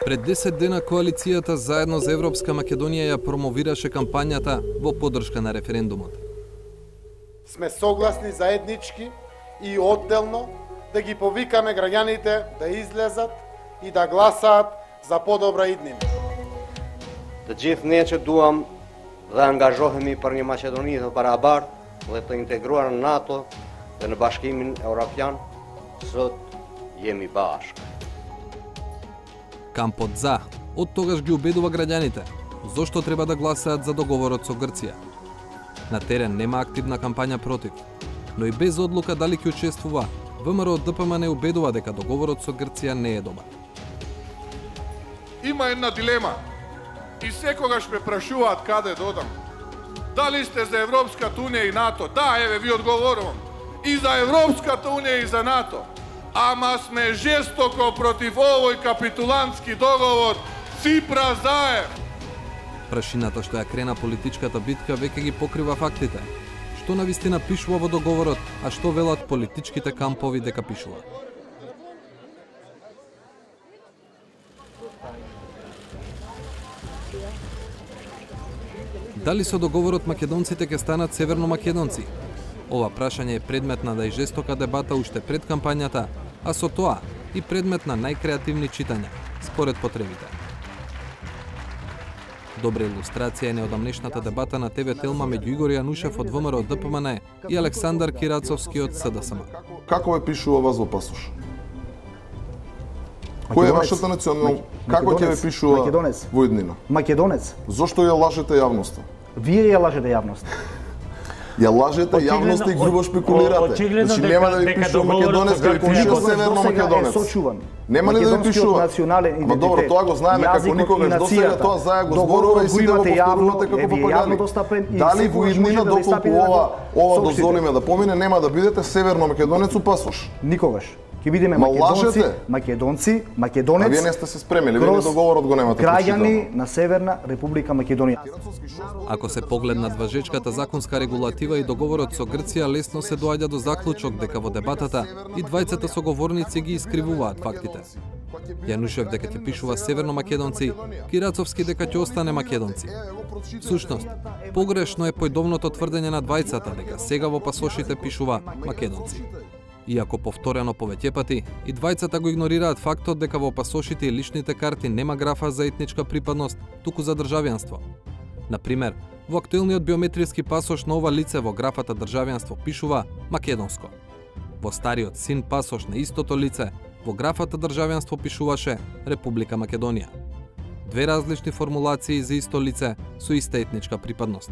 Пред 10 дена коалицијата Заедно за Европска Македонија ја промовираше кампањата во поддршка на референдумот. Сме согласни заеднички и одделно да ги повикаме граѓаните да излезат и да гласаат за подобра иднина. Të gjithë ne që duam dhe angazhohemi për një Maqedoni të barabartë dhe të integruar në NATO dhe në Bashkimin Evropian, sot jemi bashkë. Кампот за, од тогаш ги убедува граѓаните зошто треба да гласаат за договорот со Грција. На терен нема активна кампања против, но и без одлука дали ќе учествува, ВМРО ДПМН убедува дека договорот со Грција не е добар. Има една дилема и секогаш ме прашуваат каде додам. Дали сте за Европската унија и НАТО? Да, еве ви одговорувам. И за Европската унија и за НАТО. Ама сме жестоко против овој капитулантски договор Ципра заев. Прашината што ја крена политичката битка веќе ги покрива фактите. Што навистина пишува во договорот, а што велат политичките кампови дека пишува. Дали со договорот македонците ќе станат северномакедонци? Ова прашање е предмет на најжестока дебата уште пред кампањата, а со тоа и предмет на најкреативни читања, според потребите. Добра илустрација е неодамнешната дебата на ТВ Телма меѓу Игор Јанушев од ВМРО ДПМН и Александар Кирацовски од СДСМ. Како ве пишува вас во пасош? Кој е вашата национална? Како ќе ве пишува во иднина? Македонец. Зошто ја лажете јавноста? Вие ја лажете јавноста. Ја лажете јавноста и грубо шпекулирате. Значи нема да ви пишува македонец, ќе пишува северно македонец. Нема ли да ви пишува? Ама добро, тоа го знаеме како никогаш досега, тоа заедно го зборува и сите го повторувате како папагаји. Дали во иднина доколку ова дозволиме да помине, нема да бидете северно македонец у пасош? Никогаш. Ќе бидеме македонци, македонец. А вие не сте се спремили, вие договорот го немате прочитано. Граѓани на Северна Република Македонија. Ако се погледнат важечката законска регулатива и договорот со Грција, лесно се доаѓа до заклучок дека во дебатата и двајцата соговорници ги искривуваат фактите. Јанушев дека ќе пишува северно македонци, Кирацовски дека ќе остане македонци. Всушност, погрешно е појдовното тврдење на двајцата дека сега во пасошите пишува македонци. Иако повторено повеќе пати, и двајцата го игнорираат фактот дека во пасошите и личните карти нема графа за етничка припадност, туку за државјанство. Например, во актуелниот биометриски пасош на ова лице во графата државјанство пишува македонско. Во стариот син пасош на истото лице, во графата државјанство пишуваше Република Македонија. Две различни формулации за исто лице со иста етничка припадност.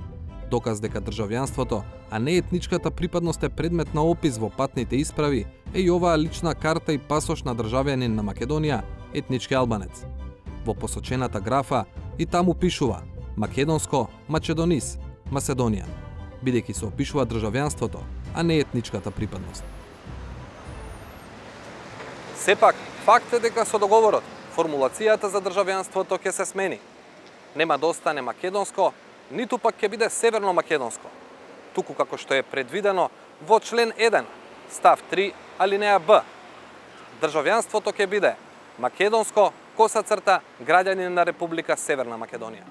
Доказ дека државјанството, а не етничката припадност е предмет на опис во патните исправи, е и оваа лична карта и пасош на државјанин на Македонија, етнички албанец. Во посочената графа и таму пишува македонско, Македонис, Маседонија, бидејќи се опишува државјанството, а не етничката припадност. Сепак, факт е дека со договорот, формулацијата за државјанството ќе се смени. Нема да остане македонско, ниту пак ќе биде северно македонско, туку како што е предвидено во член 1, став 3, алинеја Б. Државјанството ќе биде македонско, коса црта, граѓанин на Република Северна Македонија.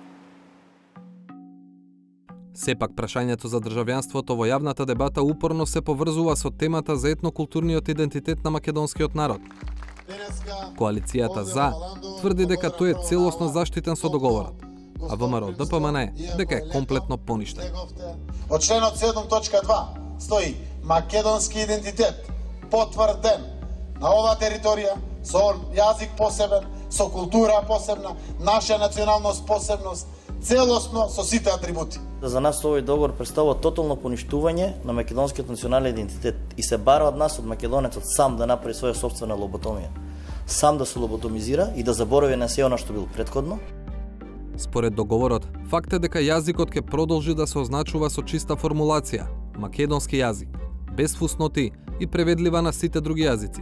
Сепак прашањето за државјанството во јавната дебата упорно се поврзува со темата за етнокултурниот идентитет на македонскиот народ. Коалицијата за тврди дека тој е целосно заштитен со договорот, а ВМРО ДПМН дека е комплетно поништен. Од членот 7.2 стои македонски идентитет потврден на оваа територија со јазик посебен, со култура посебна, наша националност посебност, целосно со сите атрибути. За нас овој договор представува тотално поништување на македонскиот национален идентитет и се бара од нас, од македонецот, сам да направи своја сопствена лоботомија. Сам да се лоботомизира и да заборави на се она што било претходно. Според договорот, факт е дека јазикот ќе продолжи да се означува со чиста формулација, македонски јазик, без фусноти и преведлива на сите други јазици.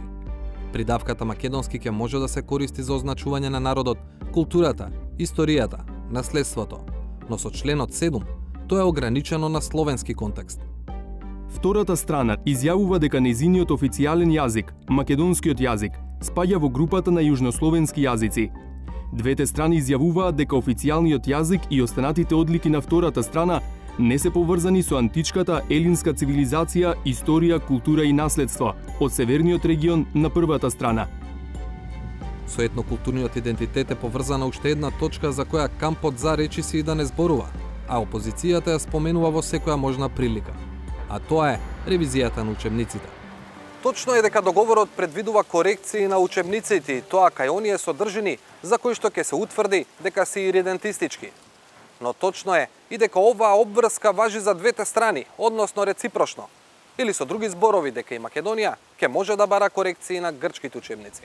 Придавката македонски ќе може да се користи за означување на народот, културата, историјата, наследството, но со членот 7 тоа е ограничено на словенски контекст. Втората страна изјавува дека нејзиниот официјален јазик, македонскиот јазик, спаѓа во групата на јужнословенски јазици. Двете страни изјавуваат дека официјалниот јазик и останатите одлики на втората страна не се поврзани со античката елинска цивилизација, историја, култура и наследство од северниот регион на првата страна. Со етнокултурниот идентитет е поврзана уште една точка за која кампот за речиси и да не зборува, а опозицијата ја споменува во секоја можна прилика. А тоа е ревизијата на учебниците. Точно е дека договорот предвидува корекции на учебниците и тоа кај оние содржини за кои што ќе се утврди дека се иридентистички. Но точно е и дека оваа обврска важи за двете страни, односно реципрочно. Или со други зборови дека и Македонија ќе може да бара корекции на грчките учебници.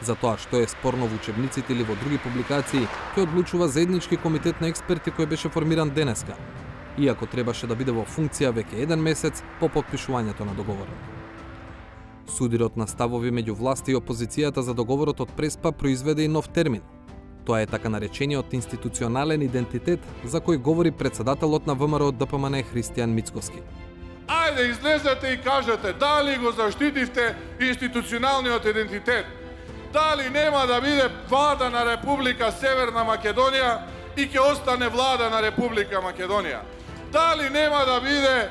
За тоа што е спорно во учебниците или во други публикации, ќе одлучува заеднички комитет на експерти кој беше формиран денеска, иако требаше да биде во функција веќе 1 месец по потпишувањето на договорот. Судирот на ставови меѓу власта и опозицијата за договорот од Преспа произведе и нов термин. Тоа е така наречениот институционален идентитет за кој говори председателот на ВМРО ДПМН Христијан Мицкоски. Ајде, излезете и кажете дали го заштитивте институционалниот идентитет. Дали нема да биде влада на Република Северна Македонија и ќе остане влада на Република Македонија. Дали нема да биде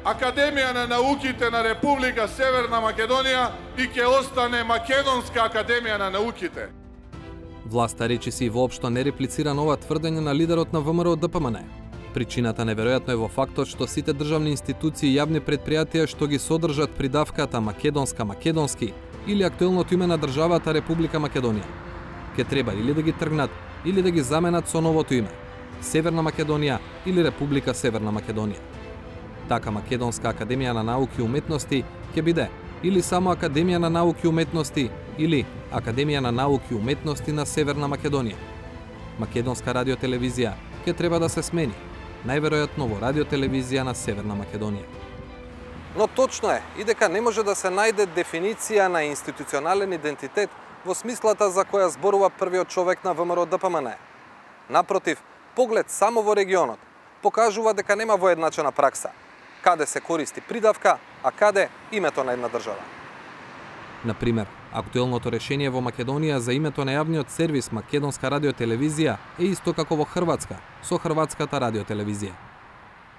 Академија на науките на Република Северна Македонија и ќе остане Македонска Академија на науките. Власта речиси и воопшто не реплицира на ова тврдење на лидерот на ВМРО ДПМН. Причината неверојатно е во фактот што сите државни институции и јавни предпријатија што ги содржат придавката македонска-македонски или актуелното име на државата Република Македонија ќе треба или да ги тргнат или да ги заменат со новото име Северна Македонија или Република Северна Македонија. Така Македонска Академија на науки и уметности ќе биде или само Академија на науки и уметности или Академија на науки и уметности на Северна Македонија. Македонска радиотелевизија ќе треба да се смени, најверојатно во радиотелевизија на Северна Македонија. Но точно е и дека не може да се најде дефиниција на институционален идентитет во смислата за која зборува првиот човек на ВМРО ДПМН. Напротив, поглед само во регионот покажува дека нема воедначена пракса, каде се користи придавка, а каде името на една држава. Например, актуелното решение во Македонија за името на јавниот сервис Македонска радиотелевизија е исто како во Хрватска, со Хрватската радиотелевизија.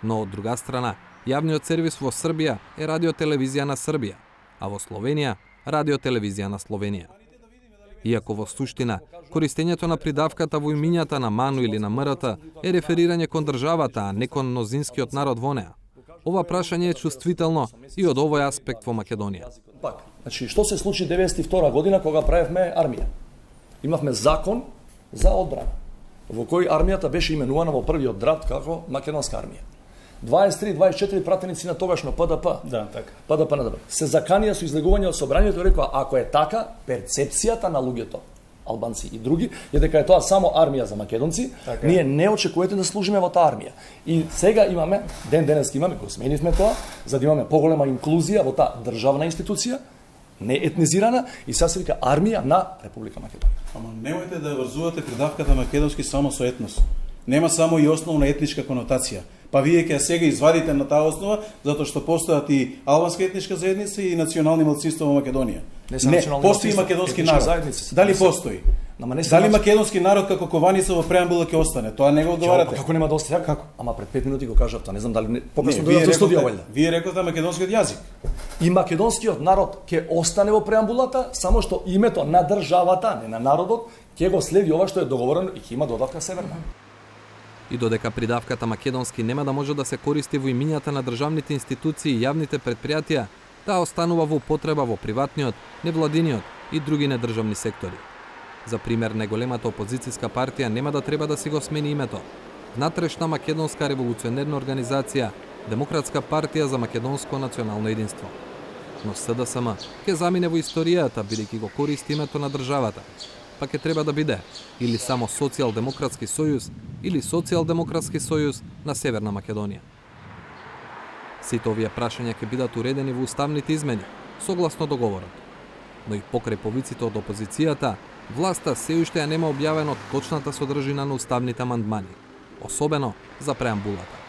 Но од друга страна, јавниот сервис во Србија е радиотелевизија на Србија, а во Словенија радиотелевизија на Словенија. Иако во суштина, користењето на придавката во имињата на Ману или на МРТ е реферирање кон државата, а не кон мнозинскиот народ во неа. Ова прашање е чувствително и од овој аспект во Македонија. Пак, значи, што се случи 92 година кога правевме армија? Имавме закон за одбрана, во кој армијата беше именувана во првиот драт како Македонска армија. 23-24 пратеници на тогашно ПДП. Да, така. ПДП на ДП. Се заканија со излегување од собранието и рекоа, ако е така, перцепцијата на луѓето, албанци и други, е дека е тоа само армија за македонци, така. Ние не очекувате да служиме во таа армија. И сега имаме, денеска имаме, го сменивме тоа, за да имаме поголема инклузија во таа државна институција, не етнизирана, и сега се вика армија на Република Македонија. Ама немојте да врзувате придавката македонски само со етнос. Нема само и основна етничка конотација. Па вие ќе сега извадите на таа основа, затоа што постојат и албанска етничка заедница и национални малцинства во Македонија. Не, постои македонски народ. Дали постои? Дали македонски народ како кованица во преамбула ќе остане? Тоа не го одговарате. Како нема да остане? Како? Ама пред 5 минути го кажав тоа, не знам дали покасно дојдовте во студио валјда. Вие рековте македонскиот јазик. И македонскиот народ ќе остане во преамбулата, само што името на државата, не на народот, ќе го следи ова што е договорено и ќе има додавка северна. И додека придавката македонски нема да може да се користи во имињата на државните институции и јавните предпријатија, таа останува во употреба во приватниот, невладиниот и други недржавни сектори. За пример, најголемата опозицијска партија нема да треба да си го смени името. Внатрешна македонска револуционерна организација, Демократска партија за македонско национално единство. Но СДСМ ќе замине во историјата бидејќи го користи името на државата, па ќе треба да биде или само Социјалдемократски сојуз или Социјалдемократски сојуз на Северна Македонија. Сите овие прашања ќе бидат уредени во уставните измени, согласно договорот. Но и покрај повиците од опозицијата, власта се уште ја нема објавено точната содржина на уставните амандмани, особено за преамбулата.